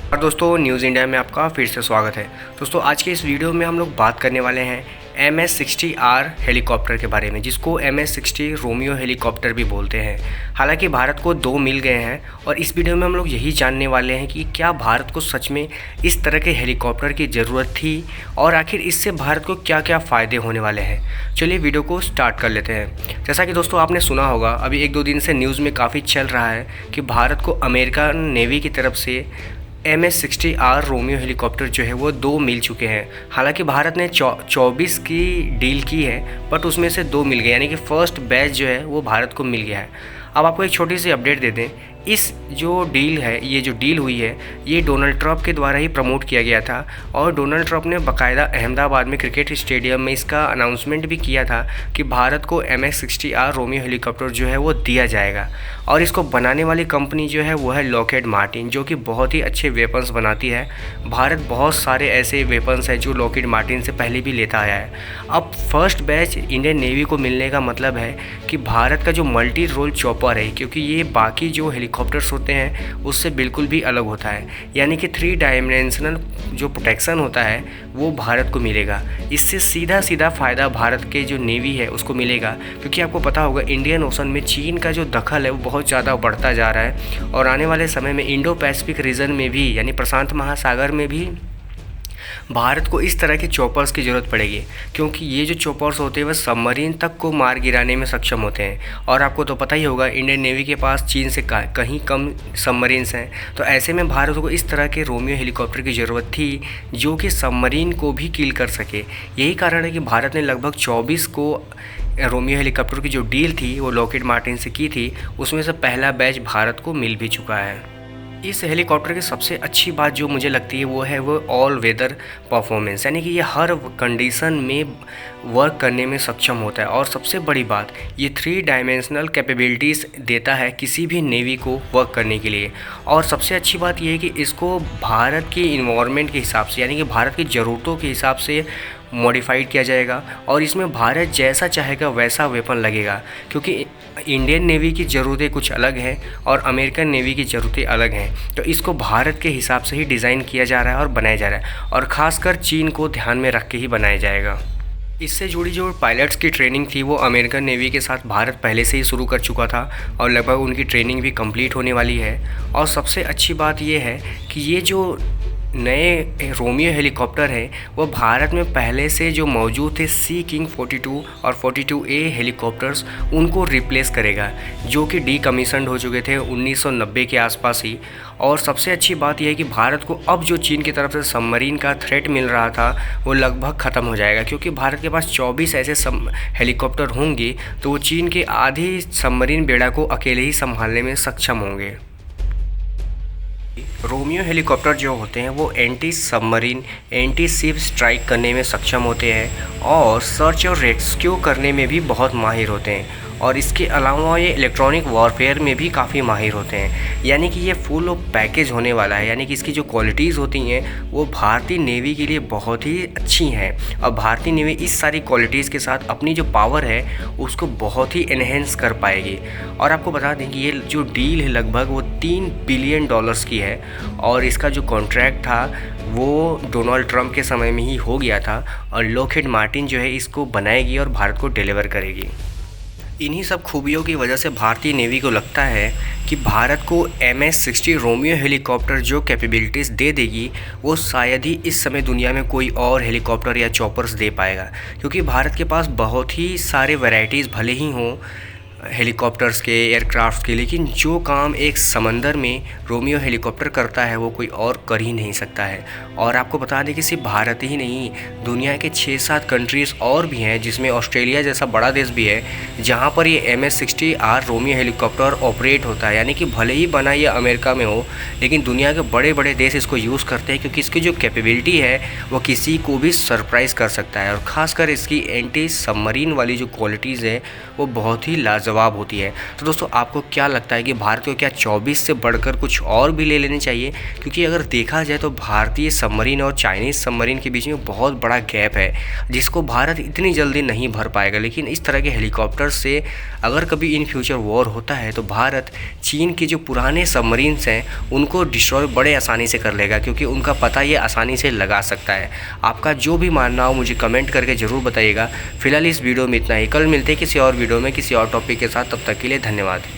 और दोस्तों news India में आपका फिर से स्वागत है। दोस्तों आज के इस वीडियो में हम लोग बात करने वाले हैं MS-60R हेलीकॉप्टर के बारे में, जिसको MS-60 रोमियो हेलीकॉप्टर भी बोलते हैं। हालांकि भारत को 2 मिल गए हैं और इस वीडियो में हम लोग यही जानने वाले हैं कि क्या भारत को सच में इस तरह के हेलीकॉप्टर की ज़रूरत थी और आखिर इससे भारत को क्या क्या फ़ायदे होने वाले हैं। चलिए वीडियो को स्टार्ट कर लेते हैं। जैसा कि दोस्तों आपने सुना होगा, अभी 1-2 दिन से न्यूज़ में काफ़ी चल रहा है कि भारत को अमेरिकन नेवी की तरफ से MS-60R रोमियो हेलीकॉप्टर जो है वो 2 मिल चुके हैं। हालांकि भारत ने 24 की डील की है, बट उसमें से 2 मिल गए, यानी कि फर्स्ट बैच जो है वो भारत को मिल गया है। अब आपको एक छोटी सी अपडेट दे दें, इस जो डील है, ये जो डील हुई है, ये डोनाल्ड ट्रंप के द्वारा ही प्रमोट किया गया था और डोनाल्ड ट्रंप ने बाकायदा अहमदाबाद में क्रिकेट स्टेडियम में इसका अनाउंसमेंट भी किया था कि भारत को MS-60R रोमियो हेलीकॉप्टर जो है वो दिया जाएगा। और इसको बनाने वाली कंपनी जो है वो है लॉकहीड मार्टिन, जो कि बहुत ही अच्छे वेपन्स बनाती है। भारत बहुत सारे ऐसे वेपन्स हैं जो लॉकहीड मार्टिन से पहले भी लेता आया है। अब फर्स्ट बैच इंडियन नेवी को मिलने का मतलब है कि भारत का जो मल्टी रोल चॉपर है, क्योंकि ये बाकी जो हेलीकॉप्टर्स होते हैं उससे बिल्कुल भी अलग होता है, यानी कि 3 डायमेंशनल जो प्रोटेक्शन होता है वो भारत को मिलेगा। इससे सीधा सीधा फ़ायदा भारत के जो नेवी है उसको मिलेगा, क्योंकि आपको पता होगा इंडियन ओशन में चीन का जो दखल है वो बहुत ज़्यादा बढ़ता जा रहा है और आने वाले समय में इंडो पैसिफिक रीजन में भी, यानी प्रशांत महासागर में भी भारत को इस तरह के चॉपर्स की ज़रूरत पड़ेगी, क्योंकि ये जो चॉपर्स होते हैं वह सबमरीन तक को मार गिराने में सक्षम होते हैं। और आपको तो पता ही होगा इंडियन नेवी के पास चीन से कहीं कम सबमरीन्स हैं, तो ऐसे में भारत को इस तरह के रोमियो हेलीकॉप्टर की ज़रूरत थी जो कि सबमरीन को भी किल कर सके। यही कारण है कि भारत ने लगभग 24 को रोमियो हेलीकॉप्टर की जो डील थी वो लॉकहीड मार्टिन से की थी, उसमें से पहला बैच भारत को मिल भी चुका है। इस हेलीकॉप्टर की सबसे अच्छी बात जो मुझे लगती है वो ऑल वेदर परफॉर्मेंस, यानी कि ये हर कंडीशन में वर्क करने में सक्षम होता है। और सबसे बड़ी बात, ये 3 डायमेंशनल कैपेबिलिटीज़ देता है किसी भी नेवी को वर्क करने के लिए। और सबसे अच्छी बात ये है कि इसको भारत की इन्वायरमेंट के हिसाब से, यानी कि भारत की ज़रूरतों के हिसाब से मॉडिफाइड किया जाएगा और इसमें भारत जैसा चाहेगा वैसा वेपन लगेगा, क्योंकि इंडियन नेवी की ज़रूरतें कुछ अलग हैं और अमेरिकन नेवी की ज़रूरतें अलग हैं। तो इसको भारत के हिसाब से ही डिज़ाइन किया जा रहा है और बनाया जा रहा है, और ख़ासकर चीन को ध्यान में रख के ही बनाया जाएगा। इससे जुड़ी जो पायलट्स की ट्रेनिंग थी वो अमेरिकन नेवी के साथ भारत पहले से ही शुरू कर चुका था और लगभग उनकी ट्रेनिंग भी कंप्लीट होने वाली है। और सबसे अच्छी बात ये है कि ये जो नए रोमियो हेलीकॉप्टर है वो भारत में पहले से जो मौजूद थे सी किंग 42 और 42A हेलीकॉप्टर्स उनको रिप्लेस करेगा, जो कि डीकमीशन्ड हो चुके थे 1990 के आसपास ही। और सबसे अच्छी बात यह है कि भारत को अब जो चीन की तरफ से सबमरीन का थ्रेट मिल रहा था वो लगभग ख़त्म हो जाएगा, क्योंकि भारत के पास 24 ऐसे हेलीकॉप्टर होंगे तो वो चीन के आधे सबमरीन बेड़ा को अकेले ही संभालने में सक्षम होंगे। रोमियो हेलीकॉप्टर जो होते हैं वो anti submarine, anti ship strike करने में सक्षम होते हैं और सर्च और रेस्क्यू करने में भी बहुत माहिर होते हैं। और इसके अलावा ये इलेक्ट्रॉनिक वॉरफेयर में भी काफ़ी माहिर होते हैं, यानी कि ये फुल ऑफ पैकेज होने वाला है। यानी कि इसकी जो क्वालिटीज़ होती हैं वो भारतीय नेवी के लिए बहुत ही अच्छी हैं और भारतीय नेवी इस सारी क्वालिटीज़ के साथ अपनी जो पावर है उसको बहुत ही एनहेंस कर पाएगी। और आपको बता दें कि ये जो डील है लगभग वो $3 बिलियन की है और इसका जो कॉन्ट्रैक्ट था वो डोनाल्ड ट्रंप के समय में ही हो गया था और लॉकहीड मार्टिन जो है इसको बनाएगी और भारत को डिलीवर करेगी। इन्हीं सब खूबियों की वजह से भारतीय नेवी को लगता है कि भारत को MS-60 रोमियो हेलीकॉप्टर जो कैपेबिलिटीज़ दे देगी वो शायद ही इस समय दुनिया में कोई और हेलीकॉप्टर या चॉपर्स दे पाएगा, क्योंकि भारत के पास बहुत ही सारे वैरायटीज़ भले ही हों हेलीकॉप्टर्स के, एयरक्राफ्ट के, लेकिन जो काम एक समंदर में रोमियो हेलीकॉप्टर करता है वो कोई और कर ही नहीं सकता है। और आपको बता दें कि सिर्फ भारत ही नहीं, दुनिया के 6-7 कंट्रीज़ और भी हैं, जिसमें ऑस्ट्रेलिया जैसा बड़ा देश भी है जहाँ पर ये MS-60R रोमियो हेलीकॉप्टर ऑपरेट होता है। यानी कि भले ही बना ये अमेरिका में हो, लेकिन दुनिया के बड़े बड़े देश इसको यूज़ करते हैं, क्योंकि इसकी जो कैपेबिलिटी है वो किसी को भी सरप्राइज़ कर सकता है। और ख़ासकर इसकी एंटी सबमरीन वाली जो क्वालिटीज़ है वो बहुत ही लाजवाब लाजवाब होती है। तो दोस्तों आपको क्या लगता है कि भारत को क्या 24 से बढ़कर कुछ और भी ले लेने चाहिए? क्योंकि अगर देखा जाए तो भारतीय सबमरीन और चाइनीज़ सबमरीन के बीच में बहुत बड़ा गैप है, जिसको भारत इतनी जल्दी नहीं भर पाएगा। लेकिन इस तरह के हेलीकॉप्टर से अगर कभी इन फ्यूचर वॉर होता है तो भारत चीन के जो पुराने सबमरीन्स हैं उनको डिस्ट्रॉय बड़े आसानी से कर लेगा, क्योंकि उनका पता ये आसानी से लगा सकता है। आपका जो भी मानना हो मुझे कमेंट करके ज़रूर बताइएगा। फिलहाल इस वीडियो में इतना ही। कल मिलते हैं किसी और वीडियो में किसी और टॉपिक के साथ। तब तक के लिए धन्यवाद।